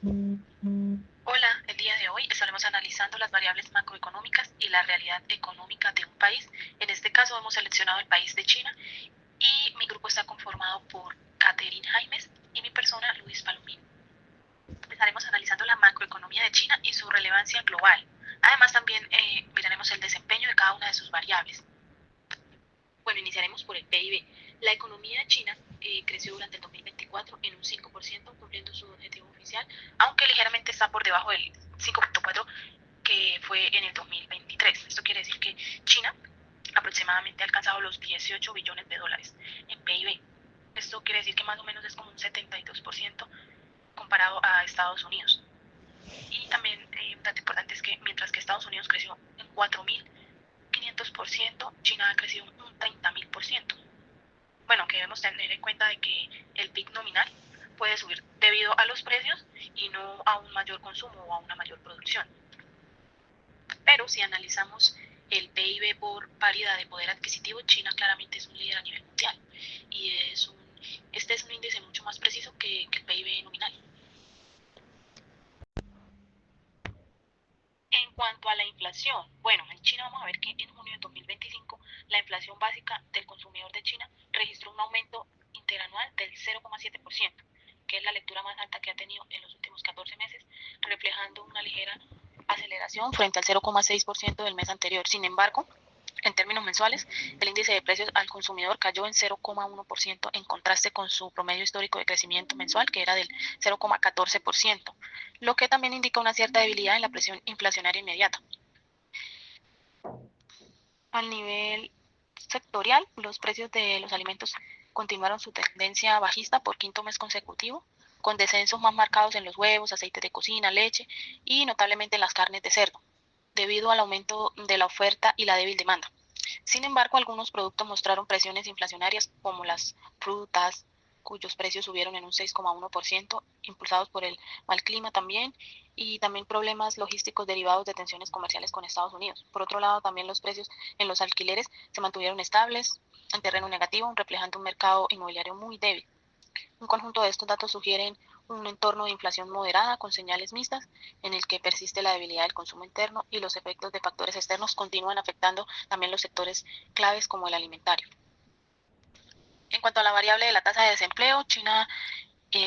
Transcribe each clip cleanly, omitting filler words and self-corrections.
Hola, el día de hoy estaremos analizando las variables macroeconómicas y la realidad económica de un país. En este caso hemos seleccionado el país de China y mi grupo está conformado por Catherine Jaimes y mi persona Luis Palomín. Estaremos analizando la macroeconomía de China y su relevancia global. Además también miraremos el desempeño de cada una de sus variables. Bueno, iniciaremos por el PIB. La economía china creció durante el 2024 en un 5%, cumpliendo su objetivo oficial, aunque ligeramente está por debajo del 5.4% que fue en el 2023. Esto quiere decir que China aproximadamente ha alcanzado los 18 billones de dólares en PIB. Esto quiere decir que más o menos es como un 72% comparado a Estados Unidos. Y también un dato importante es que mientras que Estados Unidos creció en 4.500%, China ha crecido un 30.000%. Bueno, que debemos tener en cuenta de que el PIB nominal puede subir debido a los precios y no a un mayor consumo o a una mayor producción. Pero si analizamos el PIB por paridad de poder adquisitivo, China claramente es un líder a nivel mundial y este es un índice mucho más preciso que el PIB nominal. En cuanto a la inflación, bueno, en China vamos a ver que en junio de 2025 la inflación básica del consumidor de China registró un aumento interanual del 0,7%, que es la lectura más alta que ha tenido en los últimos 14 meses, reflejando una ligera aceleración frente al 0,6% del mes anterior. Sin embargo, en términos mensuales, el índice de precios al consumidor cayó en 0,1% en contraste con su promedio histórico de crecimiento mensual, que era del 0,14%, lo que también indica una cierta debilidad en la presión inflacionaria inmediata. Al nivel sectorial, los precios de los alimentos continuaron su tendencia bajista por quinto mes consecutivo, con descensos más marcados en los huevos, aceites de cocina, leche y notablemente en las carnes de cerdo, debido al aumento de la oferta y la débil demanda. Sin embargo, algunos productos mostraron presiones inflacionarias como las frutas, cuyos precios subieron en un 6,1%, impulsados por el mal clima también, y también problemas logísticos derivados de tensiones comerciales con Estados Unidos. Por otro lado, también los precios en los alquileres se mantuvieron estables en terreno negativo, reflejando un mercado inmobiliario muy débil. Un conjunto de estos datos sugieren un entorno de inflación moderada con señales mixtas en el que persiste la debilidad del consumo interno y los efectos de factores externos continúan afectando también los sectores claves como el alimentario. En cuanto a la variable de la tasa de desempleo, China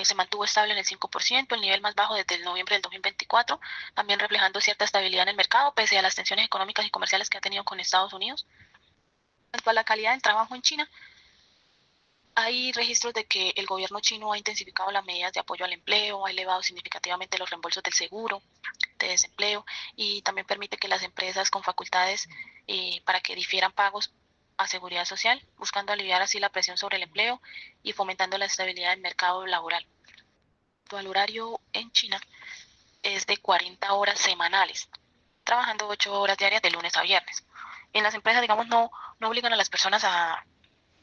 se mantuvo estable en el 5%, el nivel más bajo desde el noviembre del 2024, también reflejando cierta estabilidad en el mercado pese a las tensiones económicas y comerciales que ha tenido con Estados Unidos. En cuanto a la calidad del trabajo en China, hay registros de que el gobierno chino ha intensificado las medidas de apoyo al empleo, ha elevado significativamente los reembolsos del seguro de desempleo y también permite que las empresas con facultades para que difieran pagos a seguridad social, buscando aliviar así la presión sobre el empleo y fomentando la estabilidad del mercado laboral. El horario en China es de 40 horas semanales, trabajando 8 horas diarias de lunes a viernes. En las empresas, digamos, no obligan a las personas a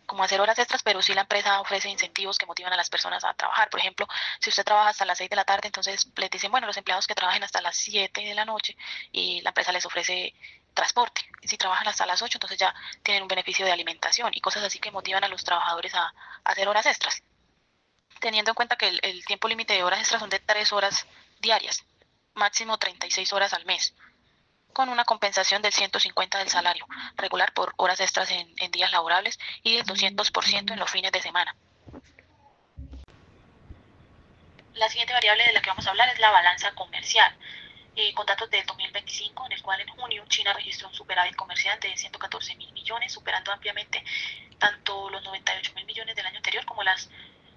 como hacer horas extras, pero sí la empresa ofrece incentivos que motivan a las personas a trabajar. Por ejemplo, si usted trabaja hasta las 6 de la tarde, entonces les dicen, bueno, los empleados que trabajen hasta las 7 de la noche y la empresa les ofrece transporte. Y si trabajan hasta las 8, entonces ya tienen un beneficio de alimentación y cosas así que motivan a los trabajadores a hacer horas extras. Teniendo en cuenta que el tiempo límite de horas extras son de 3 horas diarias, máximo 36 horas al mes, con una compensación del 150 del salario regular por horas extras en días laborables y del 200% en los fines de semana. La siguiente variable de la que vamos a hablar es la balanza comercial, con datos del 2025, en el cual en junio China registró un superávit comercial de 114.000 millones, superando ampliamente tanto los 98.000 millones del año anterior como las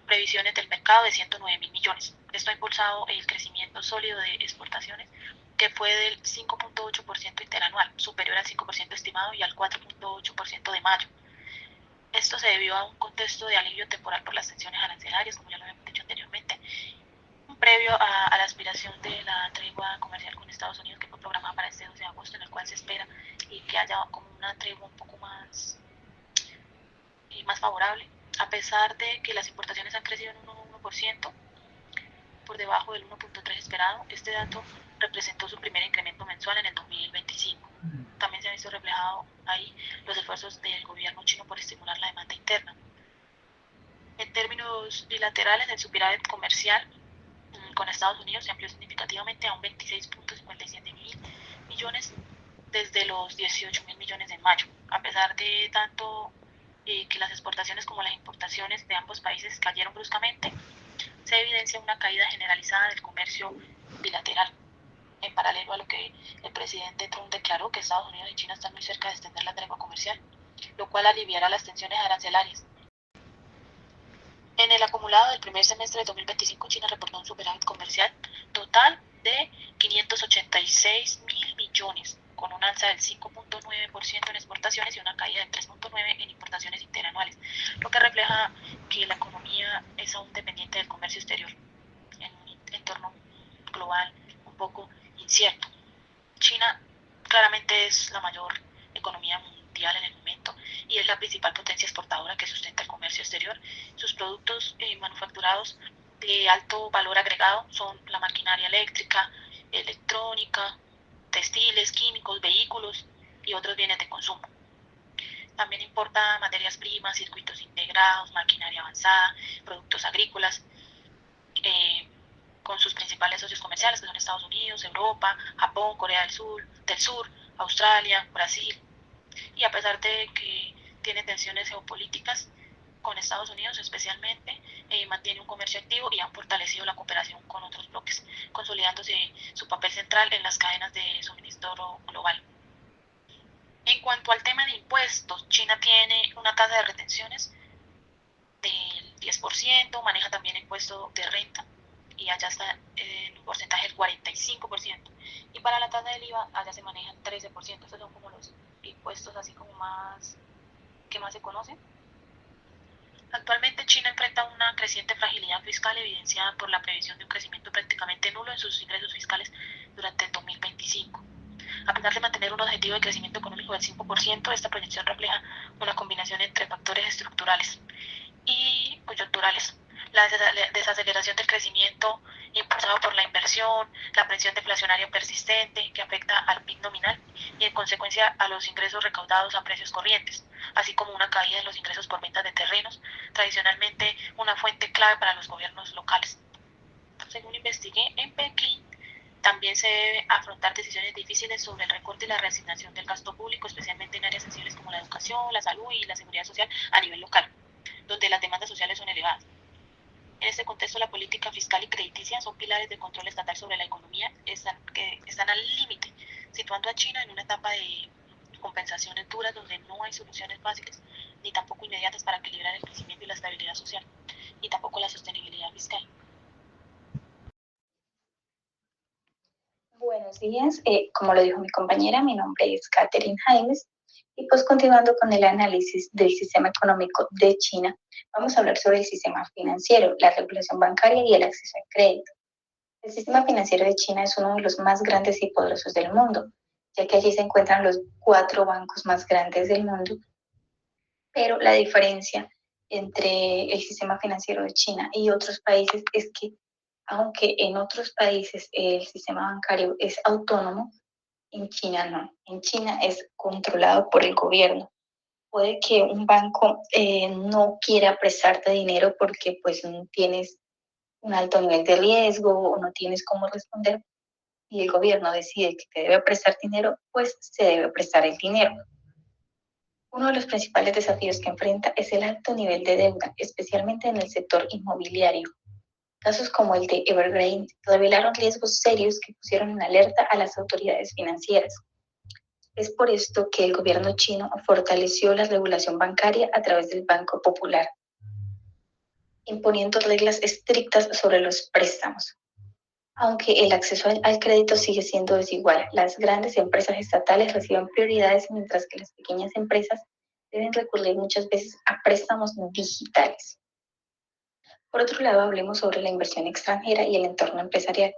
previsiones del mercado de 109.000 millones. Esto ha impulsado el crecimiento sólido de exportaciones, que fue del 5.8% interanual, superior al 5% estimado y al 4.8% de mayo. Esto se debió a un contexto de alivio temporal por las tensiones arancelarias, como ya lo habíamos dicho anteriormente, previo a la aspiración de la tregua comercial con Estados Unidos, que fue programada para este 12 de agosto, en el cual se espera que haya como una tregua un poco más favorable, a pesar de que las importaciones han crecido en un 1% por debajo del 1.3 esperado. Este dato representó su primer incremento mensual en el 2025. También se han visto reflejados ahí los esfuerzos del gobierno chino por estimular la demanda interna. En términos bilaterales, el superávit comercial con Estados Unidos se amplió significativamente a un 26.57 mil millones desde los 18 mil millones en mayo. A pesar de tanto que las exportaciones como las importaciones de ambos países cayeron bruscamente, se evidencia una caída generalizada del comercio bilateral. En paralelo a lo que el presidente Trump declaró, que Estados Unidos y China están muy cerca de extender la tregua comercial, lo cual aliviará las tensiones arancelarias. En el acumulado del primer semestre de 2025, China reportó un superávit comercial total de 586 mil millones, con un alza del 5.9% en exportaciones y una caída del 3.9% en importaciones interanuales, lo que refleja que la economía es aún dependiente del comercio exterior en un entorno global un poco incierto. China claramente es la mayor economía mundial en el momento y es la principal potencia exportadora que sustenta el comercio exterior. Sus productos manufacturados de alto valor agregado son la maquinaria eléctrica, electrónica, textiles, químicos, vehículos y otros bienes de consumo. También importa materias primas, circuitos integrados, maquinaria avanzada, productos agrícolas, con sus principales socios comerciales, que son Estados Unidos, Europa, Japón, Corea del Sur, Australia, Brasil. Y a pesar de que tiene tensiones geopolíticas con Estados Unidos especialmente, mantiene un comercio activo y han fortalecido la cooperación con otros bloques, consolidándose su papel central en las cadenas de suministro global. En cuanto al tema de impuestos, China tiene una tasa de retenciones del 10%, maneja también impuesto de renta y allá está en un porcentaje del 45%. Y para la tasa del IVA, allá se maneja el 13%. Estos son como los impuestos así como que más se conocen. Actualmente China enfrenta una creciente fragilidad fiscal evidenciada por la previsión de un crecimiento prácticamente nulo en sus ingresos fiscales durante el 2025. A pesar de mantener un objetivo de crecimiento económico del 5%, esta proyección refleja una combinación entre factores estructurales y coyunturales. La desaceleración del crecimiento impulsado por la inversión, la presión deflacionaria persistente que afecta al PIB nominal y en consecuencia a los ingresos recaudados a precios corrientes, así como una caída en los ingresos por ventas de terrenos, tradicionalmente una fuente clave para los gobiernos locales. Según investigué, en Pekín también se debe afrontar decisiones difíciles sobre el recorte y la reasignación del gasto público, especialmente en áreas sensibles como la educación, la salud y la seguridad social a nivel local, donde las demandas sociales son elevadas. En este contexto, la política fiscal y crediticia son pilares de control estatal sobre la economía que están al límite, situando a China en una etapa de compensaciones duras donde no hay soluciones fáciles ni tampoco inmediatas para equilibrar el crecimiento y la estabilidad social, y tampoco la sostenibilidad fiscal. Buenos días, como lo dijo mi compañera, mi nombre es Catherine Jaimes y pues continuando con el análisis del sistema económico de China, vamos a hablar sobre el sistema financiero, la regulación bancaria y el acceso al crédito. El sistema financiero de China es uno de los más grandes y poderosos del mundo, ya que allí se encuentran los 4 bancos más grandes del mundo, pero la diferencia entre el sistema financiero de China y otros países es que aunque en otros países el sistema bancario es autónomo, en China no. En China es controlado por el gobierno. Puede que un banco no quiera prestarte dinero porque pues no tienes un alto nivel de riesgo o no tienes cómo responder y el gobierno decide que te debe prestar dinero, pues se debe prestar el dinero. Uno de los principales desafíos que enfrenta es el alto nivel de deuda, especialmente en el sector inmobiliario. Casos como el de Evergrande revelaron riesgos serios que pusieron en alerta a las autoridades financieras. Es por esto que el gobierno chino fortaleció la regulación bancaria a través del Banco Popular, imponiendo reglas estrictas sobre los préstamos. Aunque el acceso al crédito sigue siendo desigual, las grandes empresas estatales reciben prioridades mientras que las pequeñas empresas deben recurrir muchas veces a préstamos digitales. Por otro lado, hablemos sobre la inversión extranjera y el entorno empresarial.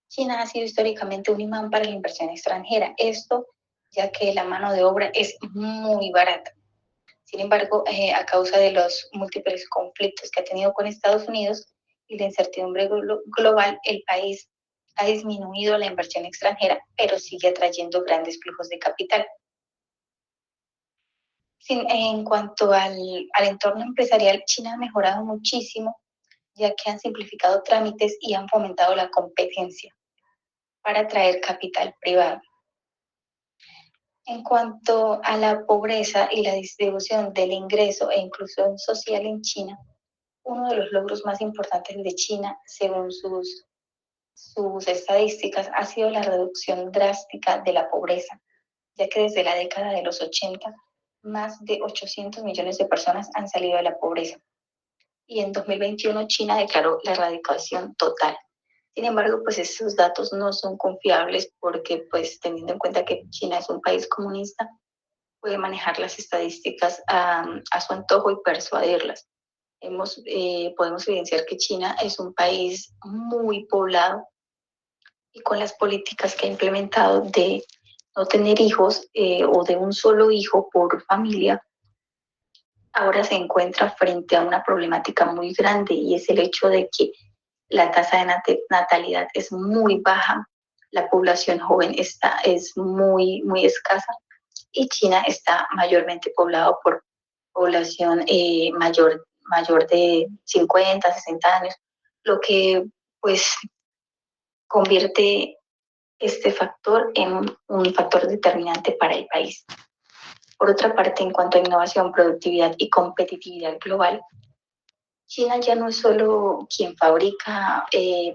China ha sido históricamente un imán para la inversión extranjera, esto ya que la mano de obra es muy barata. Sin embargo, a causa de los múltiples conflictos que ha tenido con Estados Unidos y la incertidumbre global, el país ha disminuido la inversión extranjera, pero sigue atrayendo grandes flujos de capital. En cuanto al entorno empresarial, China ha mejorado muchísimo ya que han simplificado trámites y han fomentado la competencia para atraer capital privado. En cuanto a la pobreza y la distribución del ingreso e inclusión social en China, uno de los logros más importantes de China, según sus estadísticas, ha sido la reducción drástica de la pobreza, ya que desde la década de los 80, más de 800 millones de personas han salido de la pobreza. Y en 2021 China declaró la erradicación total. Sin embargo, pues estos datos no son confiables porque, pues teniendo en cuenta que China es un país comunista, puede manejar las estadísticas a su antojo y persuadirlas. Podemos evidenciar que China es un país muy poblado y con las políticas que ha implementado de no tener hijos o de un solo hijo por familia, ahora se encuentra frente a una problemática muy grande y es el hecho de que la tasa de natalidad es muy baja, la población joven es muy escasa y China está mayormente poblado por población mayor de 50, 60 años, lo que pues convierte este factor en un factor determinante para el país. Por otra parte, en cuanto a innovación, productividad y competitividad global, China ya no es solo quien fabrica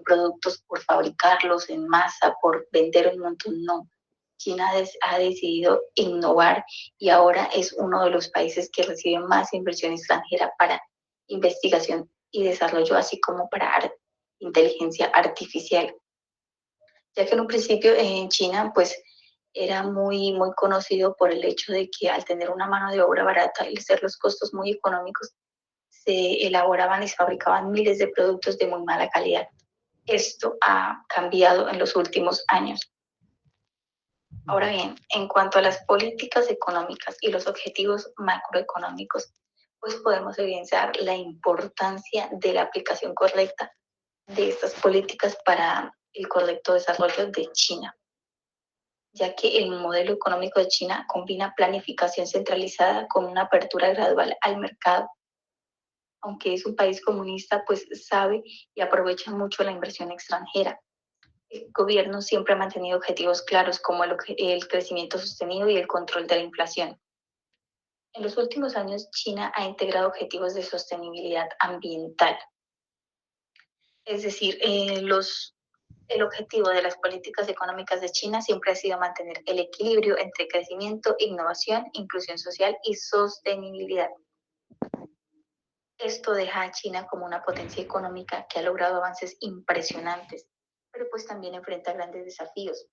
productos por fabricarlos en masa, por vender un montón, no. China ha decidido innovar y ahora es uno de los países que recibe más inversión extranjera para investigación y desarrollo, así como para inteligencia artificial. Ya que en un principio en China pues era muy conocido por el hecho de que al tener una mano de obra barata y ser los costos muy económicos, se elaboraban y se fabricaban miles de productos de muy mala calidad. Esto ha cambiado en los últimos años. Ahora bien, en cuanto a las políticas económicas y los objetivos macroeconómicos, pues podemos evidenciar la importancia de la aplicación correcta de estas políticas para el correcto desarrollo de China, ya que el modelo económico de China combina planificación centralizada con una apertura gradual al mercado. Aunque es un país comunista, pues sabe y aprovecha mucho la inversión extranjera. El gobierno siempre ha mantenido objetivos claros como el crecimiento sostenido y el control de la inflación. En los últimos años, China ha integrado objetivos de sostenibilidad ambiental. Es decir, el objetivo de las políticas económicas de China siempre ha sido mantener el equilibrio entre crecimiento, innovación, inclusión social y sostenibilidad. Esto deja a China como una potencia económica que ha logrado avances impresionantes, pero pues también enfrenta grandes desafíos.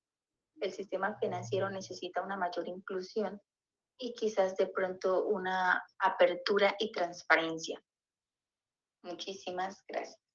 El sistema financiero necesita una mayor inclusión y quizás de pronto una apertura y transparencia. Muchísimas gracias.